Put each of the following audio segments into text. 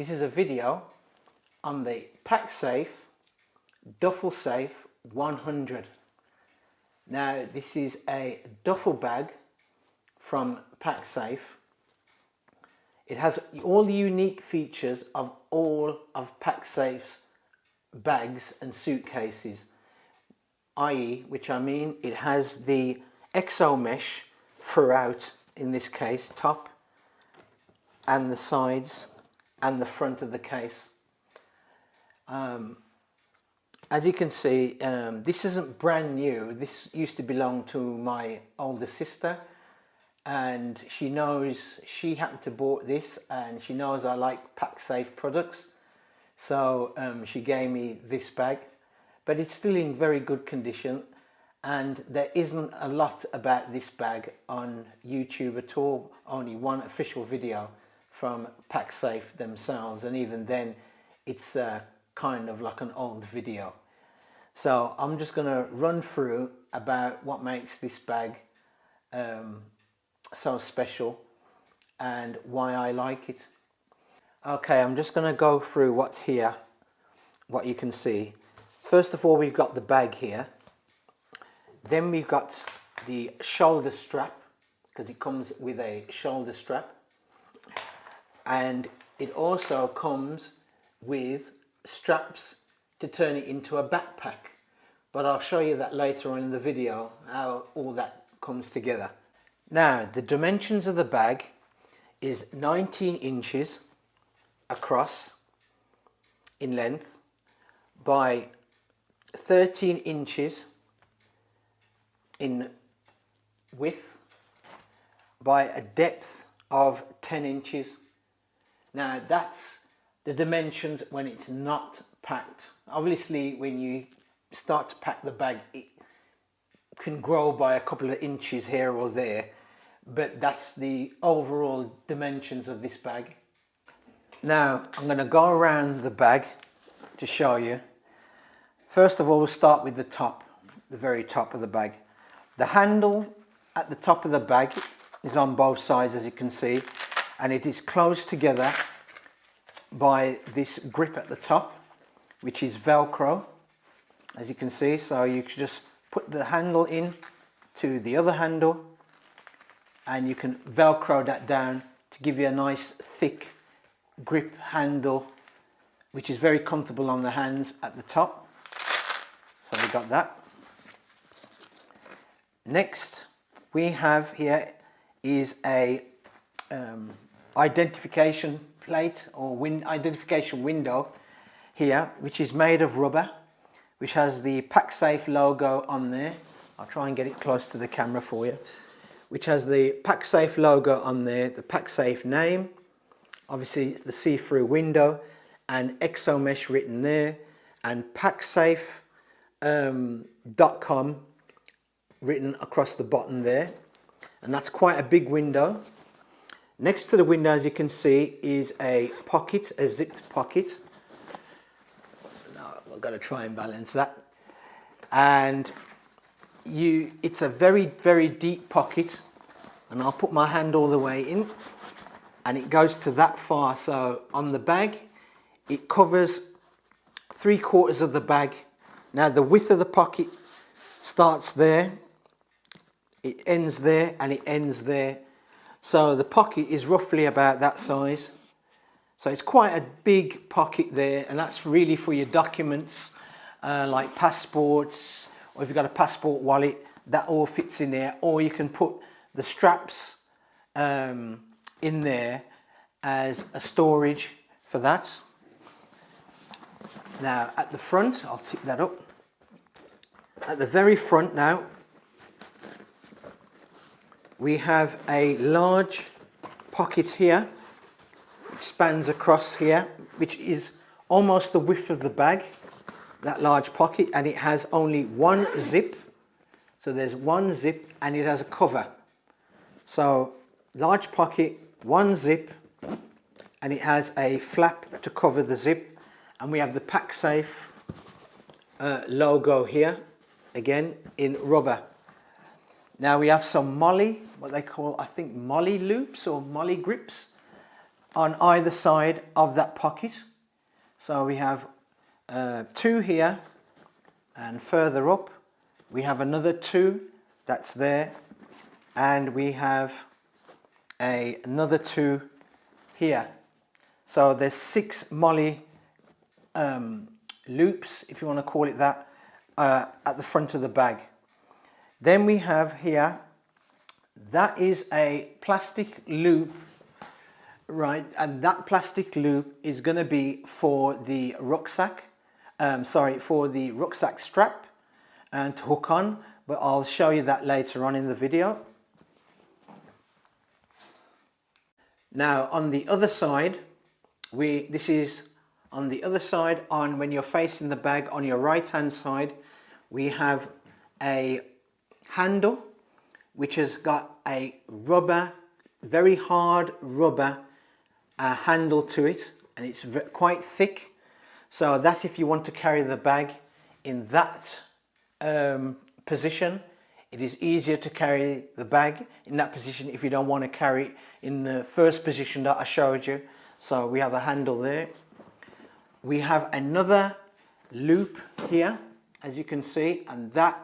This is a video on the Pacsafe Duffelsafe 100. Now this is a duffel bag from Pacsafe. It has all the unique features of all of Pacsafe's bags and suitcases, i.e., which I mean it has the exo mesh throughout, in this case, top and the sides and the front of the case. As you can see, this isn't brand new. This used to belong to my older sister, and she happened to bought this, and she knows I like Pacsafe products, so she gave me this bag. But it's still in very good condition, and there isn't a lot about this bag on YouTube at all. Only one official video from Pacsafe themselves, and even then it's kind of like an old video. So I'm just going to run through about what makes this bag so special and why I like it. Okay, I'm just going to go through what's here, what you can see. First of all, we've got the bag here. Then we've got the shoulder strap, because it comes with a shoulder strap. And it also comes with straps to turn it into a backpack. But I'll show you that later on in the video, how all that comes together. Now, the dimensions of the bag is 19 inches across in length by 13 inches in width by a depth of 10 inches. Now that's the dimensions when it's not packed. Obviously when you start to pack the bag, it can grow by a couple of inches here or there, but that's the overall dimensions of this bag. Now I'm going to go around the bag to show you. First of all, we'll start with the top, the very top of the bag. The handle at the top of the bag is on both sides, as you can see, and it is closed together by this grip at the top, which is Velcro, as you can see. So you can just put the handle in to the other handle, and you can Velcro that down to give you a nice thick grip handle, which is very comfortable on the hands at the top. So we got that. Next we have here is a identification plate or identification window here, which is made of rubber, which has the Pacsafe logo on there. I'll try and get it close to the camera for you. Which has the Pacsafe logo on there, the Pacsafe name, obviously the see-through window, and exo mesh written there, and Pacsafe.com written across the bottom there, and that's quite a big window. Next to the window, as you can see, is a pocket, a zipped pocket. Now I've got to try and balance that. And it's a very, very deep pocket, and I'll put my hand all the way in, and it goes to that far. So on the bag, it covers 3/4 of the bag. Now the width of the pocket starts there, it ends there, and it ends there. So the pocket is roughly about that size. So it's quite a big pocket there, and that's really for your documents, like passports, or if you've got a passport wallet, that all fits in there. Or you can put the straps in there as a storage for that. Now at the front, I'll tip that up. At the very front now, we have a large pocket here, which spans across here, which is almost the width of the bag, that large pocket, and it has only one zip. So there's one zip, and it has a cover. So large pocket, one zip, and it has a flap to cover the zip, and we have the Pacsafe logo here, again in rubber. Now we have some molly, what they call, I think, molly loops or molly grips on either side of that pocket. So we have 2 here, and further up we have another 2 that's there, and we have another 2 here. So there's 6 molly loops, if you want to call it that, at the front of the bag. Then we have here, that is a plastic loop, right, and that plastic loop is going to be for the rucksack, for the rucksack strap and to hook on, but I'll show you that later on in the video. Now on the other side, this is on the other side, on when you're facing the bag on your right hand side, we have a handle which has got a rubber, very hard rubber handle to it, and it's quite thick. So that's if you want to carry the bag in that position. It is easier to carry the bag in that position if you don't want to carry it in the first position that I showed you. So we have a handle there. We have another loop here, as you can see, and that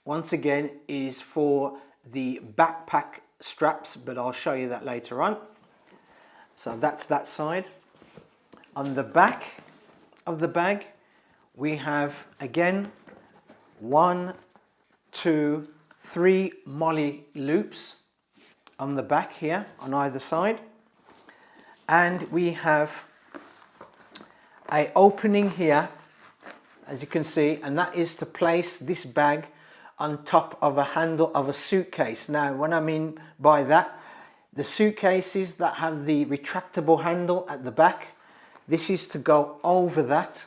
once again is for the backpack straps, but I'll show you that later on. So that's that side. On the back of the bag, we have again 1, 2, 3 molly loops on the back here on either side, and we have a opening here, as you can see, and that is to place this bag on top of a handle of a suitcase. Now what I mean by that, the suitcases that have the retractable handle at the back, this is to go over that.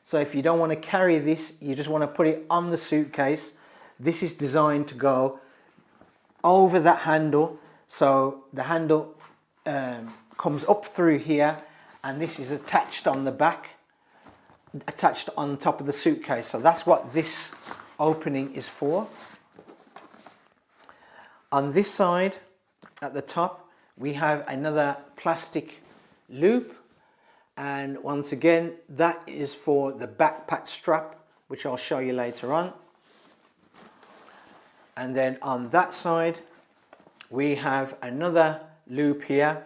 So if you don't want to carry this, you just want to put it on the suitcase, this is designed to go over that handle. So the handle comes up through here, and this is attached on the back, attached on top of the suitcase. So that's what this opening is for. On this side at the top, we have another plastic loop, and once again that is for the backpack strap, which I'll show you later on. And then on that side we have another loop here,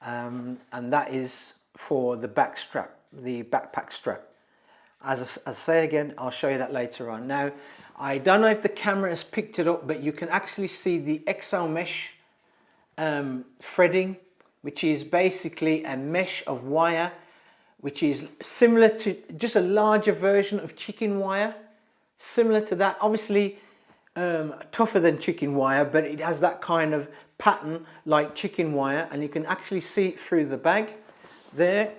and that is for the back strap, the backpack strap. As I say again, I'll show you that later on. Now I don't know if the camera has picked it up, but you can actually see the exo mesh threading, which is basically a mesh of wire, which is similar to just a larger version of chicken wire, similar to that, obviously tougher than chicken wire, but it has that kind of pattern like chicken wire, and you can actually see it through the bag there.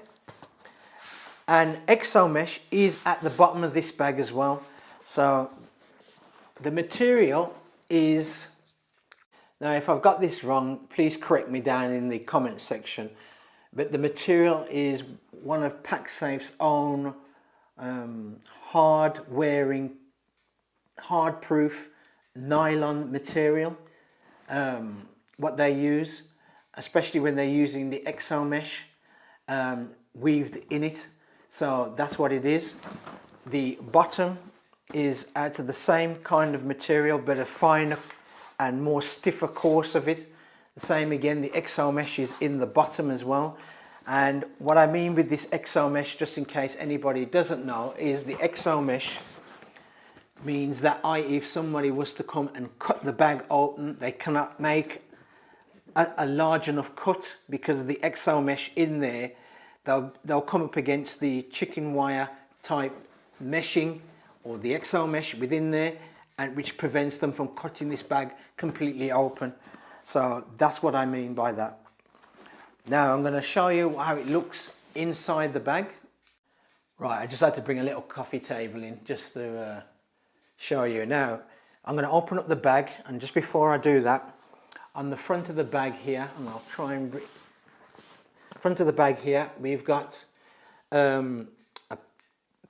And exo mesh is at the bottom of this bag as well. So the material is, now if I've got this wrong, please correct me down in the comment section, but the material is one of Pacsafe's own hard wearing, hard proof nylon material, what they use, especially when they're using the exo mesh weaved in it. So that's what it is. The bottom is out of the same kind of material, but a finer and more stiffer course of it. The same again, the exo mesh is in the bottom as well. And what I mean with this exo mesh, just in case anybody doesn't know, is the exo mesh means that if somebody was to come and cut the bag open, they cannot make a large enough cut because of the exo mesh in there. They'll come up against the chicken wire type meshing or the exo mesh within there, and which prevents them from cutting this bag completely open. So that's what I mean by that. Now I'm going to show you how it looks inside the bag. Right, I just had to bring a little coffee table in just to show you. Now I'm going to open up the bag, and just before I do that, on the front of the bag here, and I'll try and front of the bag here, we've got a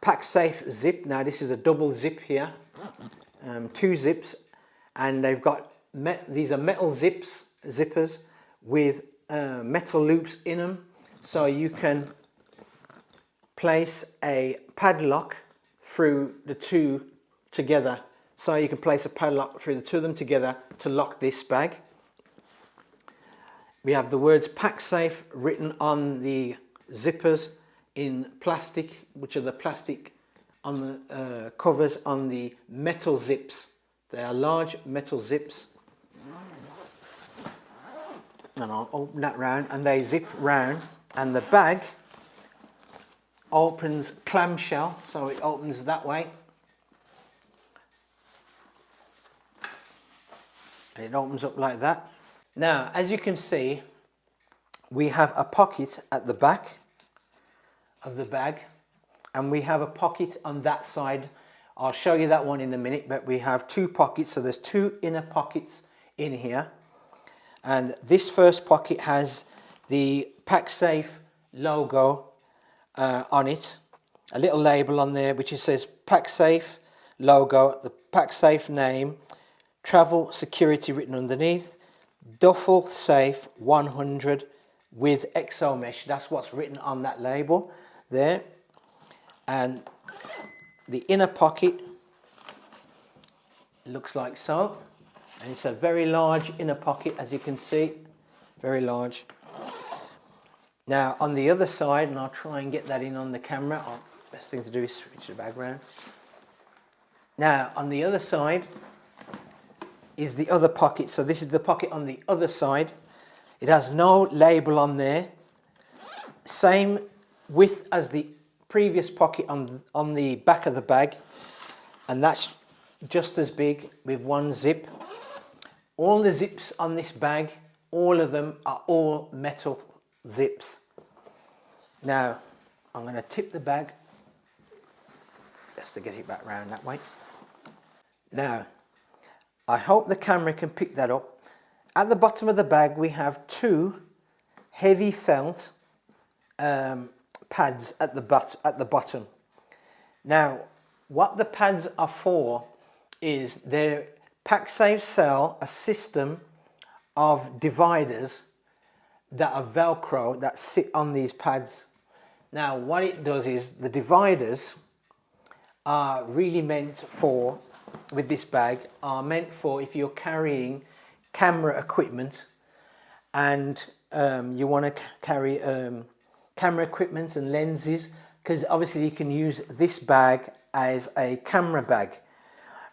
Pacsafe zip. Now this is a double zip here, 2 zips, and they've got these are metal zippers with metal loops in them, So you can place a padlock through the two together. So you can place a padlock through the two of them together to lock this bag. We have the words Pacsafe written on the zippers in plastic, which are the plastic on the covers on the metal zips. They are large metal zips. And I'll open that round, and they zip round, and the bag opens clamshell, so it opens that way. And it opens up like that. Now, as you can see, we have a pocket at the back of the bag, and we have a pocket on that side. I'll show you that one in a minute, but we have two pockets, so there's two inner pockets in here. And this first pocket has the Pacsafe logo on it, a little label on there which says Pacsafe logo, the Pacsafe name, travel security written underneath, Duffelsafe 100 with exo mesh. That's what's written on that label there. And the inner pocket looks like so, and it's a very large inner pocket, as you can see, very large. Now on the other side, and I'll try and get that in on the camera, best thing to do is switch the bag around. Now on the other side is the other pocket, so this is the pocket on the other side. It has no label on there, same width as the previous pocket on the back of the bag, and that's just as big with one zip. All the zips on this bag, all of them are all metal zips. Now I'm going to tip the bag just to get it back round that way. Now I hope the camera can pick that up. At the bottom of the bag we have two heavy felt pads at the bottom. Now what the pads are for is their Pacsafe sell a system of dividers that are Velcro that sit on these pads. Now what it does is the dividers are really meant for, with this bag, are meant for if you're carrying camera equipment and you want to carry camera equipment and lenses, because obviously you can use this bag as a camera bag,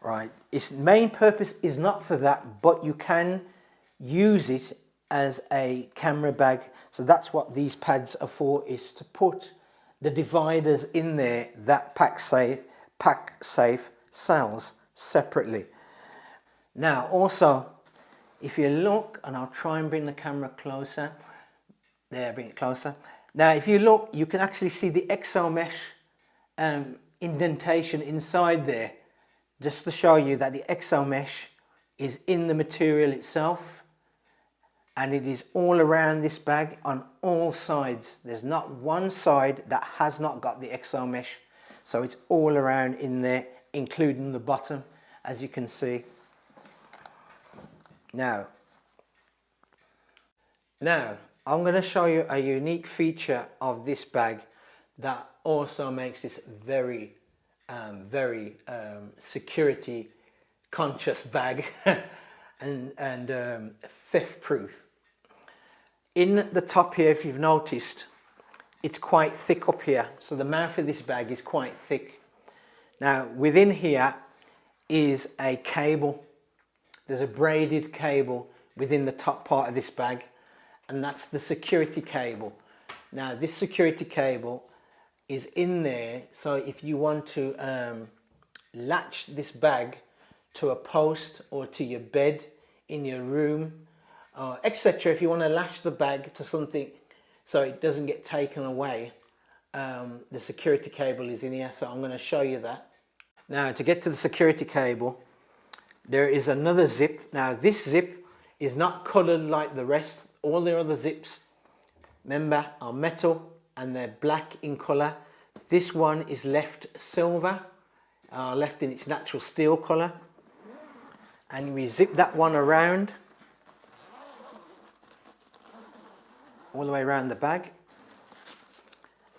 right? Its main purpose is not for that, but you can use it as a camera bag. So that's what these pads are for, is to put the dividers in there that Pacsafe sells separately. Now also, if you look, and I'll try and bring the camera closer, there, bring it closer. Now if you look, you can actually see the exo mesh indentation inside there, just to show you that the exo mesh is in the material itself, and it is all around this bag on all sides. There's not one side that has not got the exo mesh, so it's all around in there, including the bottom, as you can see. Now I'm going to show you a unique feature of this bag that also makes this very security conscious bag and theft proof. In the top here, if you've noticed, it's quite thick up here, so the mouth of this bag is quite thick. Now within here is a cable. There's a braided cable within the top part of this bag, and that's the security cable. Now this security cable is in there, so if you want to latch this bag to a post or to your bed in your room, etc., if you want to latch the bag to something so it doesn't get taken away, the security cable is in here, so I'm going to show you that. Now to get to the security cable, there is another zip. Now this zip is not coloured like the rest. All the other zips, remember, are metal and they're black in colour. This one is left silver, left in its natural steel colour, and we zip that one around all the way around the bag.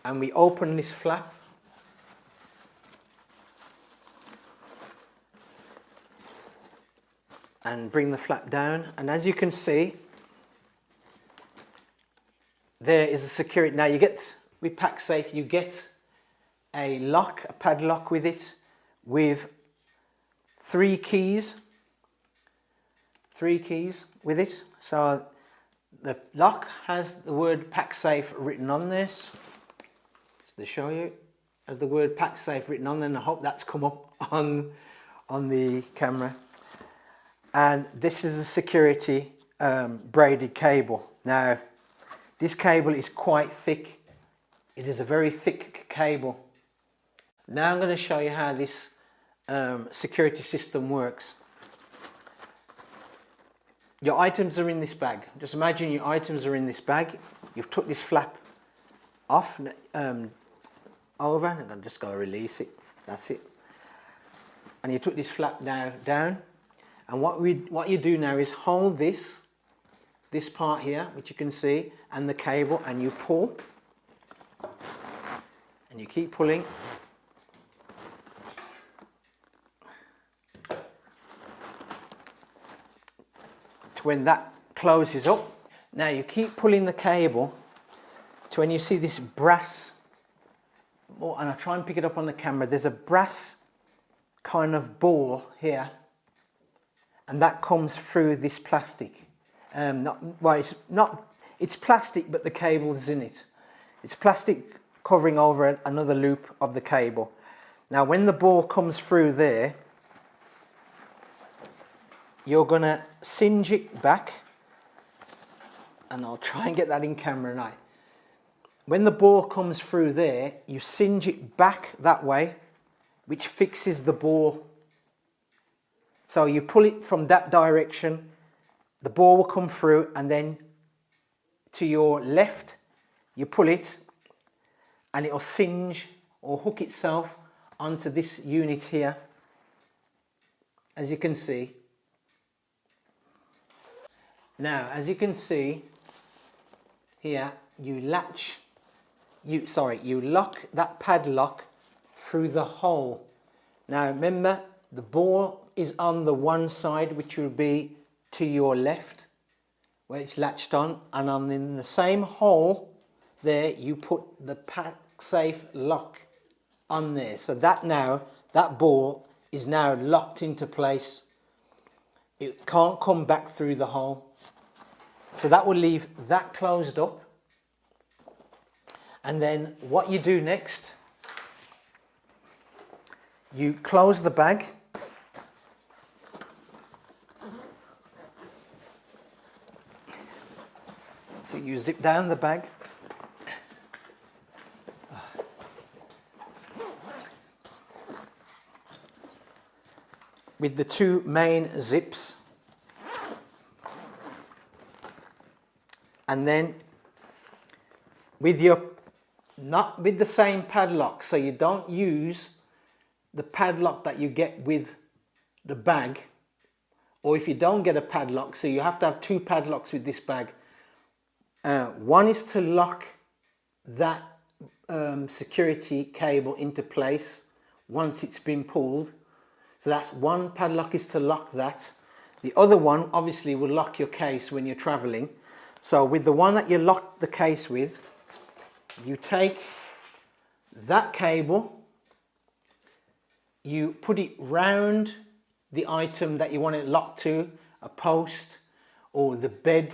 and we open this flap. And bring the flap down, and as you can see, there is a security. Now you get, with Pacsafe, you get a lock, a padlock with it, with 3 keys with it. So the lock has the word Pacsafe written on this. Just to show you, has the word Pacsafe written on there, and I hope that's come up on the camera. And this is a security braided cable. Now, this cable is quite thick. It is a very thick cable. Now I'm going to show you how this security system works. Your items are in this bag. Just imagine your items are in this bag. You've took this flap off, over, and I'm just going to release it. That's it. And you took this flap down. And what you do now is hold this part here, which you can see, and the cable, and you pull, and you keep pulling. To when that closes up. Now you keep pulling the cable to when you see this brass, and I try and pick it up on the camera, there's a brass kind of ball here. And that comes through this plastic. It's plastic, but the cable is in it. It's plastic covering over another loop of the cable. Now, when the ball comes through there, you're gonna cinch it back, and I'll try and get that in camera now. When the ball comes through there, you cinch it back that way, which fixes the ball. So you pull it from that direction, the ball will come through, and then to your left, you pull it, and it'll cinch or hook itself onto this unit here, as you can see. Now, as you can see here, you lock that padlock through the hole. Now remember, the ball is on the one side, which will be to your left, where it's latched on, and in the same hole there you put the Pacsafe lock on there. So that ball is now locked into place. It can't come back through the hole. So that will leave that closed up. And then what you do next, you close the bag. So you zip down the bag. With the 2 main zips. And then not with the same padlock, so you don't use the padlock that you get with the bag, or if you don't get a padlock, so you have to have 2 padlocks with this bag. One is to lock that security cable into place once it's been pulled. So that's one padlock, is to lock that. The other one obviously will lock your case when you're traveling. So with the one that you lock the case with, you take that cable, you put it round the item that you want it locked to, a post, or the bed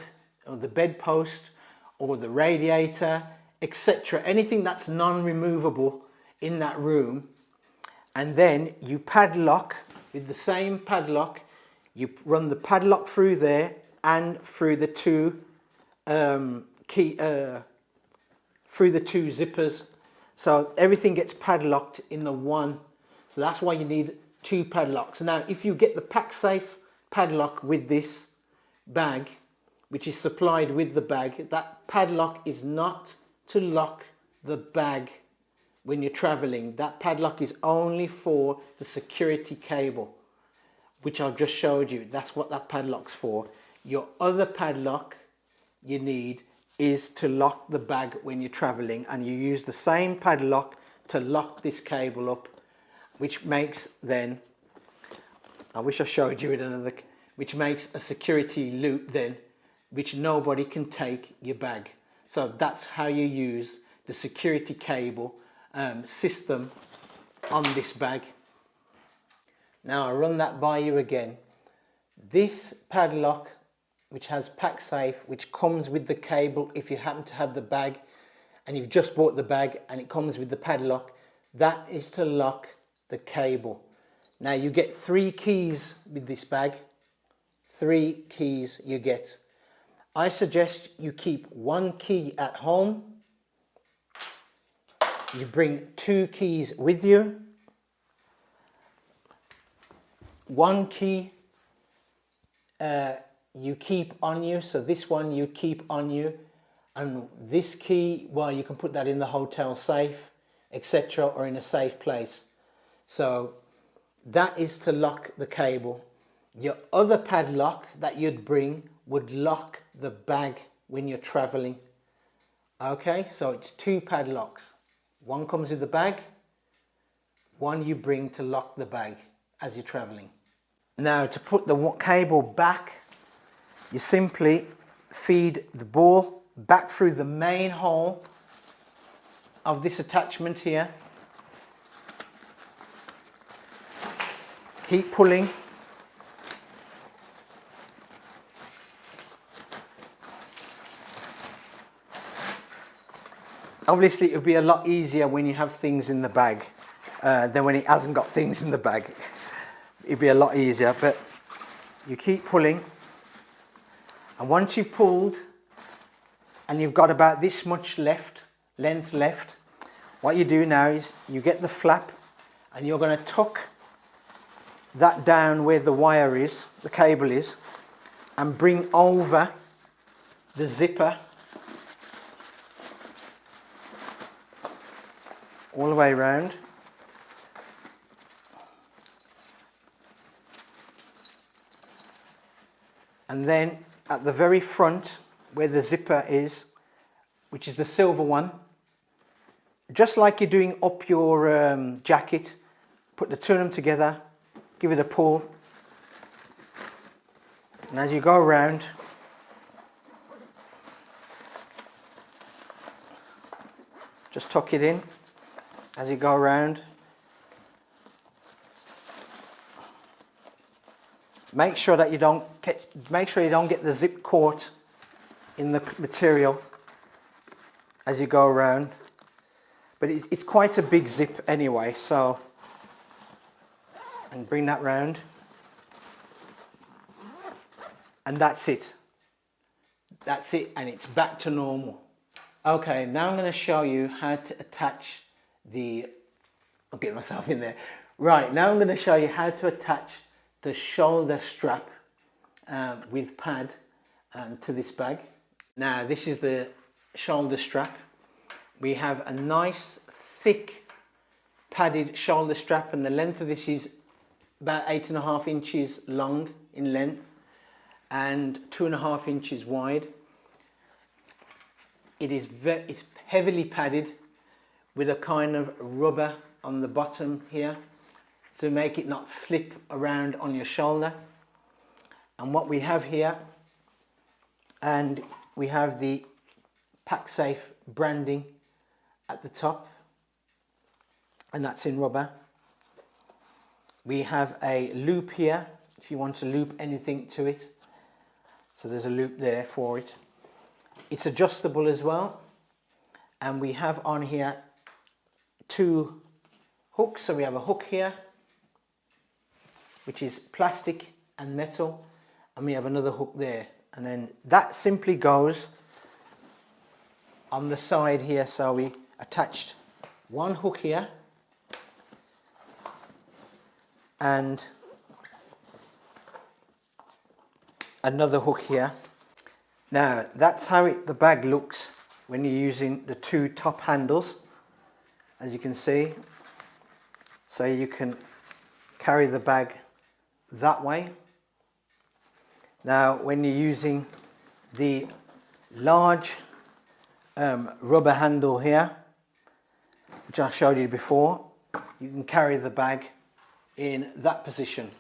post, or the radiator, etc. Anything that's non-removable in that room. And then you padlock with the same padlock. You run the padlock through there and through the 2 zippers. So everything gets padlocked in the one. So that's why you need 2 padlocks. Now, if you get the Pacsafe padlock with this bag, which is supplied with the bag, that padlock is not to lock the bag when you're traveling. That padlock is only for the security cable, which I've just showed you. That's what that padlock's for. Your other padlock you need is to lock the bag when you're traveling, and you use the same padlock to lock this cable up, which makes then, I wish I showed you it another, which makes a security loop then, which nobody can take your bag. So that's how you use the security cable system on this bag. Now I run that by you again. This padlock, which has Pacsafe, which comes with the cable if you happen to have the bag and you've just bought the bag and it comes with the padlock, that is to lock the cable. Now you get 3 keys with this bag. 3 keys you get. I suggest you keep 1 key at home. You bring 2 keys with you. 1 key you keep on you, so this one you keep on you, and this key, well, you can put that in the hotel safe, etc., or in a safe place. So that is to lock the cable. Your other padlock that you'd bring would lock the bag when you're traveling. Okay, so it's 2 padlocks. 1 comes with the bag, 1 you bring to lock the bag as you're traveling. Now to put the cable back, you simply feed the ball back through the main hole of this attachment here. Keep pulling. Obviously it would be a lot easier when you have things in the bag than when it hasn't got things in the bag. It'd be a lot easier, but you keep pulling, and once you've pulled and you've got about this much length left, what you do now is you get the flap and you're going to tuck that down where the wire is, the cable is, and bring over the zipper all the way around. And then at the very front where the zipper is, which is the silver one, just like you're doing up your jacket, put the 2 of them together, give it a pull, and as you go around, just tuck it in as you go around. Make sure that you don't get the zip caught in the material as you go around. But it's quite a big zip anyway, so, and bring that round. And that's it. That's it, and it's back to normal. Okay, now I'm going to show you how to attach the, I'll get myself in there. Right, now I'm going to show you how to attach the shoulder strap with pad to this bag. Now this is the shoulder strap. We have a nice thick padded shoulder strap, and the length of this is about 8.5 inches long in length and 2.5 inches wide. It's heavily padded with a kind of rubber on the bottom here to make it not slip around on your shoulder. And what we have here, and we have the Pacsafe branding at the top, and that's in rubber. We have a loop here if you want to loop anything to it, so there's a loop there for it. It's adjustable as well, and we have on here 2 hooks. So we have a hook here which is plastic and metal, and we have another hook there, and then that simply goes on the side here. So we attached 1 hook here and another hook here. Now that's how the bag looks when you're using the 2 top handles, as you can see. So you can carry the bag that way. Now when you're using the large rubber handle here, which I showed you before. You can carry the bag in that position.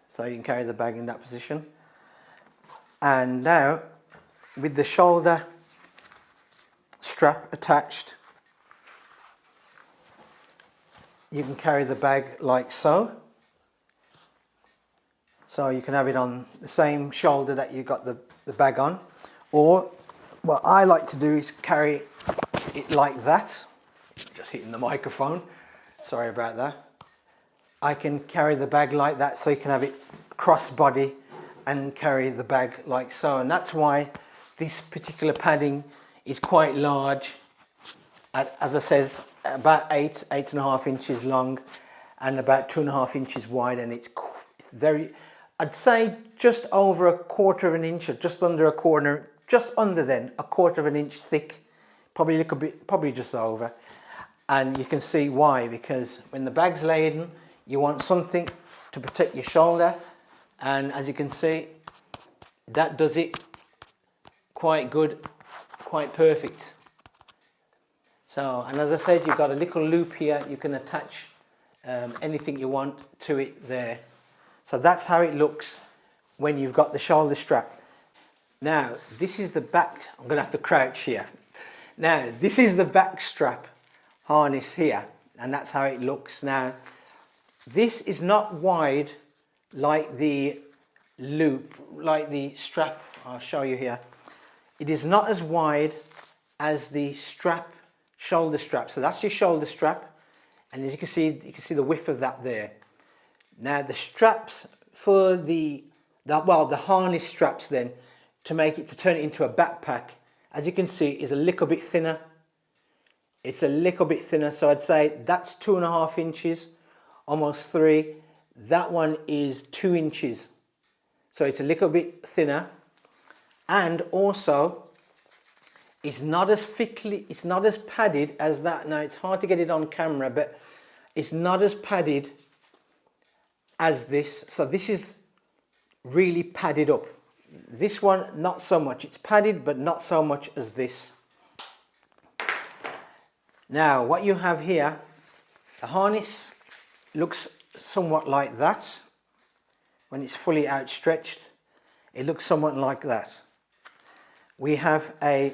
So you can carry the bag in that position. And now, with the shoulder strap attached, you can carry the bag like so. So you can have it on the same shoulder that you got the bag on. Or what I like to do is carry it like that. Just hitting the microphone, sorry about that. I can carry the bag like that, so you can have it cross body and carry the bag like so. And that's why this particular padding is quite large, as I says, about 8.5 inches long and about 2.5 inches wide, and it's very, I'd say just over a quarter of an inch, or just under a quarter, just under then, a quarter of an inch thick, probably a little bit, probably just over. And you can see why, because when the bag's laden, you want something to protect your shoulder, and as you can see, that does it quite good, quite perfect. So, and as I said, you've got a little loop here, you can attach anything you want to it there. So that's how it looks when you've got the shoulder strap. Now, this is the back, I'm going to have to crouch here. Now, this is the back strap harness here, and that's how it looks. Now, this is not wide like the loop, like the strap, I'll show you here. It is not as wide as the strap, shoulder strap. So that's your shoulder strap, and as you can see the width of that there. Now the straps for the harness straps then, to turn it into a backpack, as you can see, is a little bit thinner. It's a little bit thinner, so I'd say that's 2.5 inches, almost 3. That one is 2 inches, so it's a little bit thinner, and also it's not as thickly, it's not as padded as that. Now it's hard to get it on camera, but it's not as padded as this. So this is really padded up. This one, not so much. It's padded, but not so much as this. Now, what you have here, the harness looks somewhat like that. When it's fully outstretched, it looks somewhat like that. We have a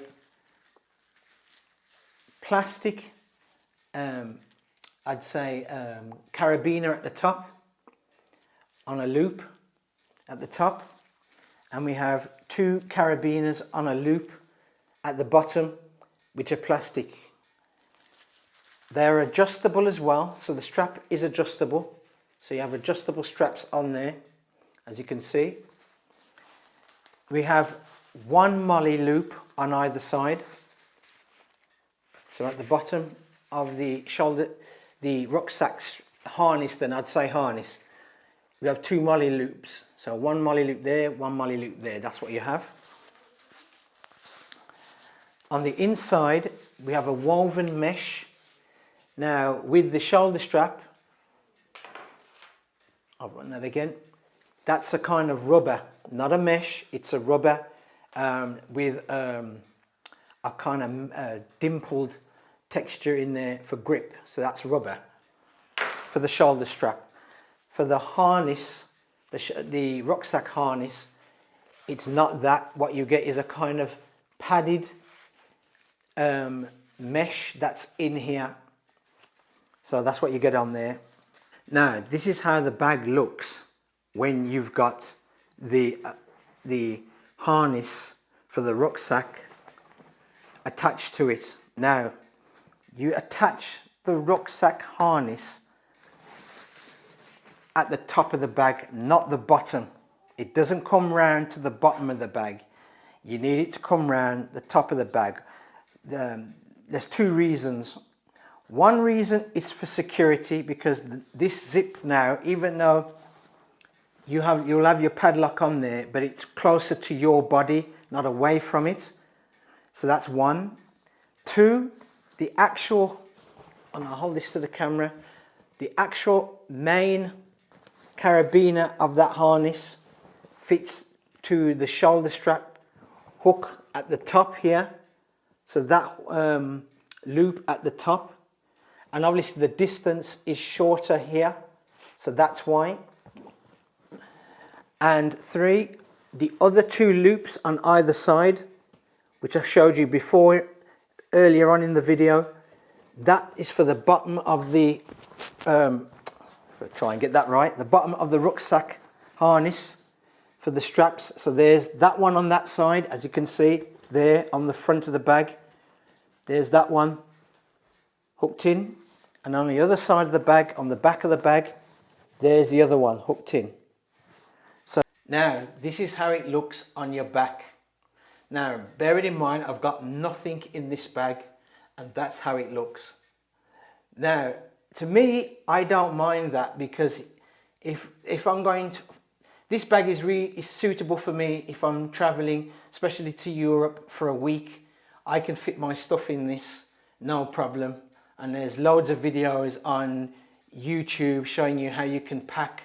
plastic, I'd say, carabiner at the top, on a loop at the top, and we have 2 carabiners on a loop at the bottom, which are plastic. They're adjustable as well, so the strap is adjustable. So you have adjustable straps on there, as you can see. We have 1 molly loop on either side. So at the bottom of the shoulder, the rucksack harness, then I'd say harness, we have 2 molly loops. So 1 molly loop there, 1 molly loop there. That's what you have. On the inside, we have a woven mesh. Now, with the shoulder strap, I'll run that again. That's a kind of rubber, not a mesh. It's a rubber with a kind of dimpled texture in there for grip. So that's rubber for the shoulder strap. For the harness, the rucksack harness, it's not that. What you get is a kind of padded mesh that's in here. So that's what you get on there. Now, this is how the bag looks when you've got the harness for the rucksack attached to it. Now, you attach the rucksack harness at the top of the bag, not the bottom. It doesn't come round to the bottom of the bag. You need it to come round the top of the bag. There's 2 reasons. One reason is for security, because this zip now, even though you'll have your padlock on there, but it's closer to your body, not away from it. So that's 1. 2, the actual, and I'll hold this to the camera, the actual main carabiner of that harness fits to the shoulder strap hook at the top here, so that loop at the top, and obviously the distance is shorter here, so that's why. And 3, the other 2 loops on either side, which I showed you before earlier on in the video, that is for the bottom of the try and get that right, the bottom of the rucksack harness for the straps. So there's that one on that side, as you can see there on the front of the bag. There's that one hooked in, and on the other side of the bag, on the back of the bag, there's the other one hooked in. So now this is how it looks on your back. Now bear it in mind, I've got nothing in this bag, and that's how it looks. Now to me, I don't mind that, because if I'm going to, this bag is suitable for me if I'm traveling, especially to Europe for a week. I can fit my stuff in this, no problem. And there's loads of videos on YouTube showing you how you can pack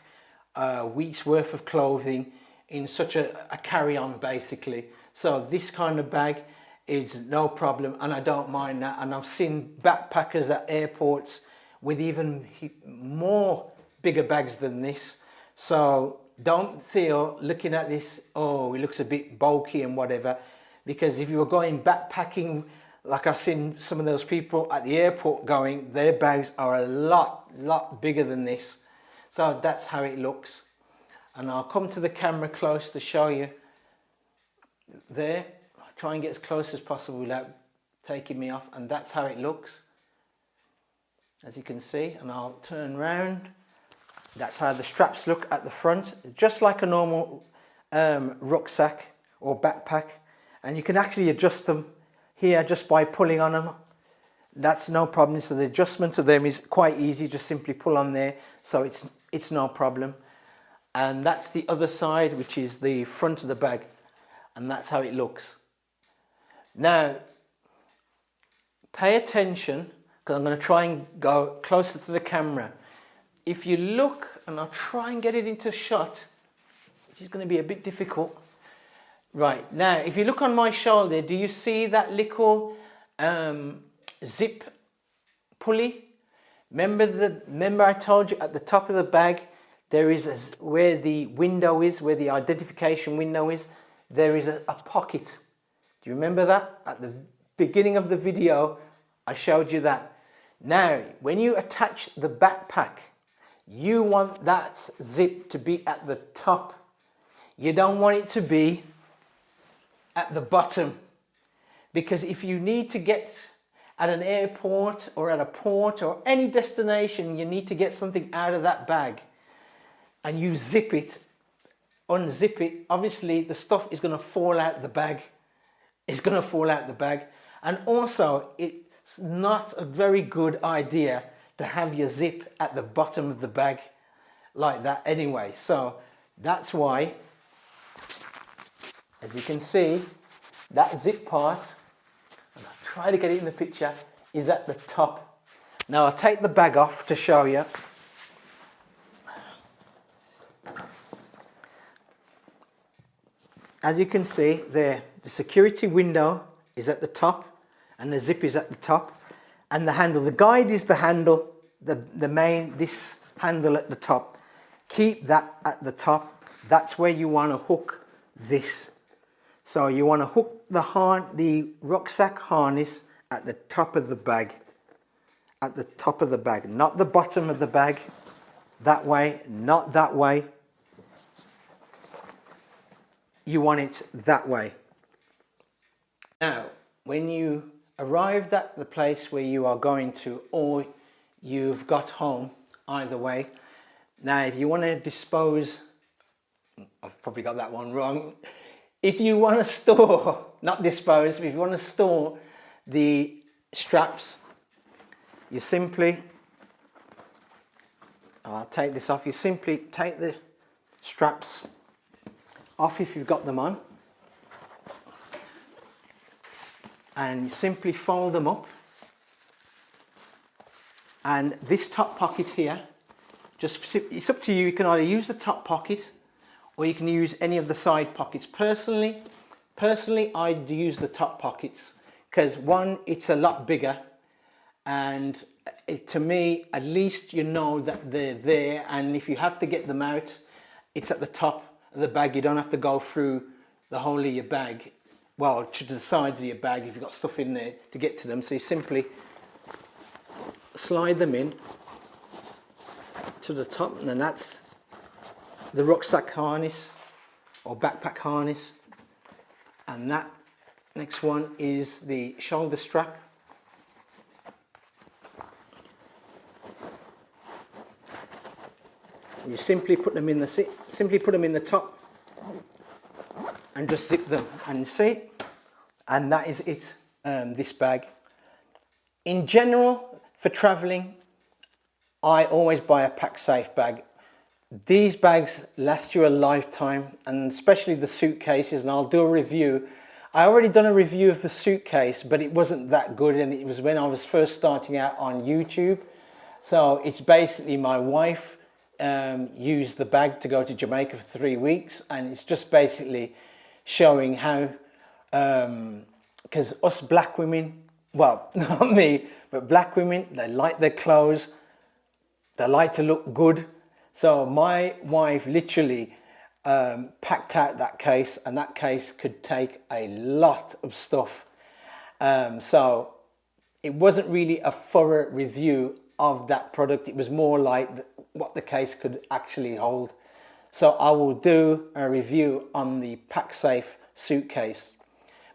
a week's worth of clothing in such a carry-on, basically. So this kind of bag is no problem, and I don't mind that. And I've seen backpackers at airports with even more bigger bags than this. So don't feel looking at this, oh, it looks a bit bulky and whatever, because if you were going backpacking, like I've seen some of those people at the airport going, their bags are a lot bigger than this. So that's how it looks. And I'll come to the camera close to show you there. I'll try and get as close as possible without taking me off, and that's how it looks, as you can see. And I'll turn round. That's how the straps look at the front, just like a normal rucksack or backpack. And you can actually adjust them here just by pulling on them. That's no problem. So the adjustment of them is quite easy. Just simply pull on there, so it's no problem. And that's the other side, which is the front of the bag, and that's how it looks. Now pay attention, because I'm going to try and go closer to the camera. If you look, and I'll try and get it into shot, which is going to be a bit difficult. Right, now if you look on my shoulder, do you see that little zip pulley? Remember I told you at the top of the bag there is where the window is, where the identification window is, there is a pocket. Do you remember that? At the beginning of the video I showed you that. Now when you attach the backpack, you want that zip to be at the top. You don't want it to be at the bottom, because if you need to get at an airport or at a port or any destination, you need to get something out of that bag, and you zip it, unzip it, obviously the stuff is going to fall out the bag. It's going to fall out the bag. And also it's not a very good idea to have your zip at the bottom of the bag like that anyway. So that's why, as you can see, that zip part, and I'll try to get it in the picture, is at the top. Now I'll take the bag off to show you. As you can see there, the security window is at the top, and the zip is at the top, and the handle, the guide is the handle, the main, this handle at the top. Keep that at the top. That's where you want to hook this. So you want to hook the rucksack harness at the top of the bag. At the top of the bag, not the bottom of the bag. That way, not that way. You want it that way. Now, when you arrived at the place where you are going to, or you've got home, either way. Now, if you want to dispose, I've probably got that one wrong. If you want to store, not dispose, but if you want to store the straps, you simply, I'll take this off, you simply take the straps off if you've got them on, and you simply fold them up, and this top pocket here, it's up to you. You can either use the top pocket or you can use any of the side pockets. Personally, Personally, I'd use the top pockets because one, it's a lot bigger, and to me, at least you know that they're there, and if you have to get them out, it's at the top of the bag. You don't have to go through the whole of your bag, well, to the sides of your bag if you've got stuff in there to get to them. So you simply slide them in to the top, and then that's the rucksack harness or backpack harness, and that next one is the shoulder strap. You simply put them in the top and just zip them, and see, and that is it. This bag, in general, for traveling, I always buy a Pacsafe bag. These bags last you a lifetime, and especially the suitcases, and I'll do a review. I already done a review of the suitcase, but it wasn't that good, and it was when I was first starting out on YouTube. So it's basically my wife used the bag to go to Jamaica for 3 weeks, and it's just basically showing how, because us black women, well, not me, but black women, they like their clothes, they like to look good. So my wife literally packed out that case, and that case could take a lot of stuff. So it wasn't really a thorough review of that product. It was more like what the case could actually hold. So I will do a review on the Pacsafe suitcase.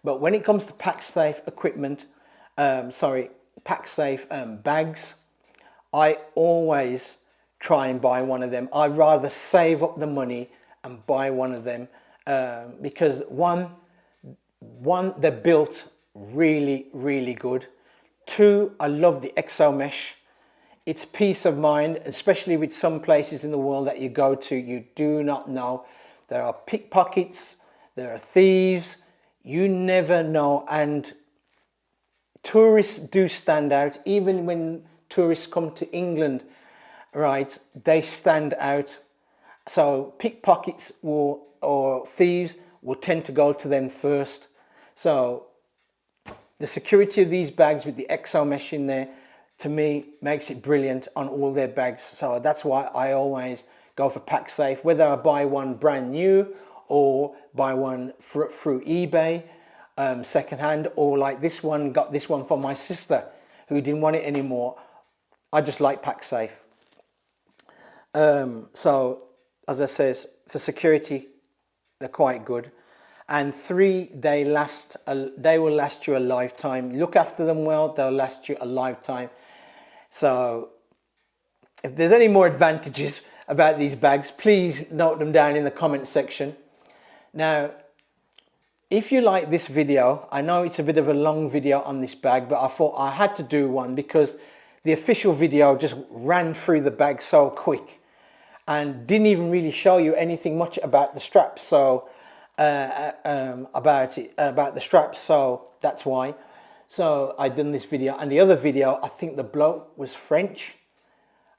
But when it comes to Pacsafe equipment, Pacsafe bags, I always try and buy one of them. I'd rather save up the money and buy one of them because one, they're built really, really good. Two, I love the exo mesh. It's peace of mind, especially with some places in the world that you go to, you do not know. There are pickpockets, there are thieves, you never know. And tourists do stand out. Even when tourists come to England, right, they stand out. So pickpockets or thieves will tend to go to them first. So the security of these bags with the exo mesh in there, to me, makes it brilliant on all their bags. So that's why I always go for Pacsafe, whether I buy one brand new or buy one through eBay, secondhand, or like this one, got this one for my sister who didn't want it anymore. I just like Pacsafe. So as I says, for security, they're quite good. And three, they will last you a lifetime. Look after them well, they'll last you a lifetime. So if there's any more advantages about these bags, please note them down in the comment section. Now, if you like this video, I know it's a bit of a long video on this bag, but I thought I had to do one because the official video just ran through the bag so quick and didn't even really show you anything much about the straps. So about the straps, so that's why. So I done this video, and the other video, I think the bloke was French,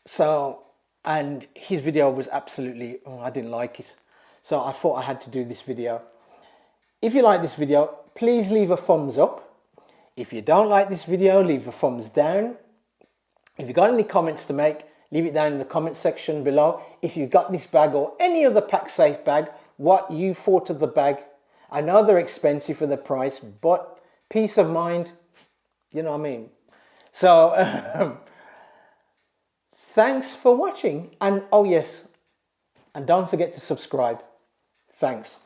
so, and his video was absolutely, I didn't like it, so I thought I had to do this video. If you like this video, please leave a thumbs up. If you don't like this video, leave a thumbs down. If you've got any comments to make, leave it down in the comment section below. If you've got this bag or any other Pacsafe bag, what you thought of the bag. I know they're expensive for the price, but peace of mind, you know what I mean? So thanks for watching, and oh yes, and don't forget to subscribe. Thanks.